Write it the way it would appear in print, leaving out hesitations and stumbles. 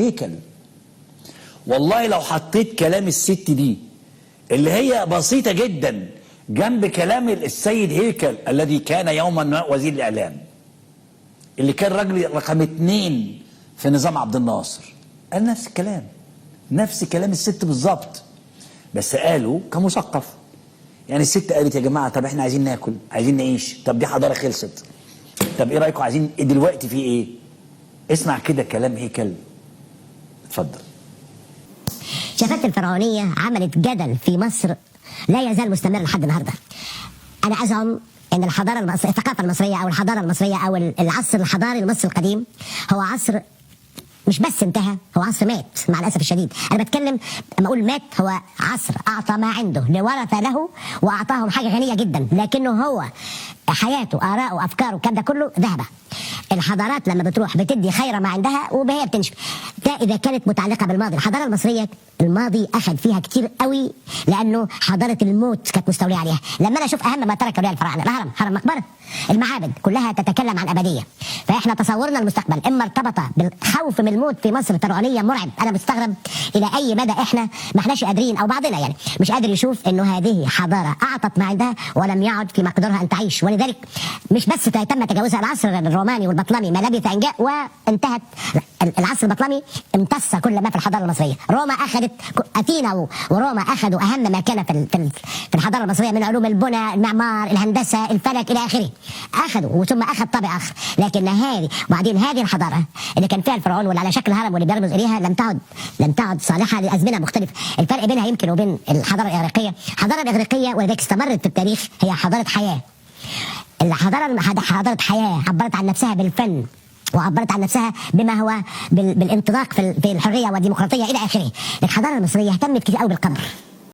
هيكل. والله لو حطيت كلام الست دي اللي هي بسيطة جدا جنب كلام السيد هيكل الذي كان يوما ما وزير الإعلام، اللي كان راجل رقم 2 في نظام عبد الناصر، قال نفس الكلام، نفس كلام الست بالظبط، بس قالوا كمثقف. يعني الست قالت يا جماعة طب احنا عايزين ناكل، عايزين نعيش، طب دي حضارة خلصت، طب ايه رأيكم عايزين دلوقتي في ايه؟ اسمع كده كلام هيكل، اتفضل. شفات الفرعونية عملت جدل في مصر لا يزال مستمر لحد النهارده. أنا أزعم أن الحضارة المصرية، الثقافة المصرية أو الحضارة المصرية أو العصر الحضاري المصري القديم هو عصر مش بس انتهى، هو عصر مات مع الأسف الشديد. أنا بتكلم لما أقول مات، هو عصر أعطى ما عنده لورث له وأعطاهم حاجة غنية جدا، لكنه هو حياته آراءه أفكاره الكلام ده كله ذهب. الحضارات لما بتروح بتدي خير ما عندها وهي بتنشف، ده إذا كانت متعلقة بالماضي. الحضارة المصرية الماضي أخذ فيها كتير قوي، لأنه حضارة الموت كانت مستولية عليها. لما أنا أشوف أهم ما ترك أولياء الفراعنة، الهرم، هرم مقبرة، المعابد كلها تتكلم عن أبدية. فإحنا تصورنا المستقبل إما ارتبط بالخوف من الموت في مصر الفرعونية مرعب. أنا مستغرب إلى أي مدى إحنا ما إحناش قادرين، أو بعضنا يعني مش قادر يشوف إنه هذه حضارة أعطت ما عندها ولم يعد في مقدورها أن تعيش. ولذلك مش بس تم تجاوزها العصر الروماني والبطلمي ما لبث أن جاء وانتهت. العصر البطلمي امتص كل ما في الحضارة المصرية. روما أخذت، أثينا وروما أخذوا أهم ما كان في الحضارة المصرية من علوم البنى، المعمار، الهندسة، الفلك إلى آخره، أخذوا، ثم أخذ طابع آخر. لكن بعدين هذه الحضارة اللي كان فيها الفرعون واللي على شكل هرم واللي بيرمز إليها لم تعد صالحة لأزمنة مختلفة. الفرق بينها يمكن وبين الحضارة الإغريقية، الحضارة الإغريقية ولذلك استمرت في التاريخ هي حضارة حياة. حضارة حياة عبرت عن نفسها بالفن، وعبرت عن نفسها بما هو بالانطلاق في الحرية والديمقراطية إلى آخره. الحضارة المصرية اهتمت كتير قوي بالقبر.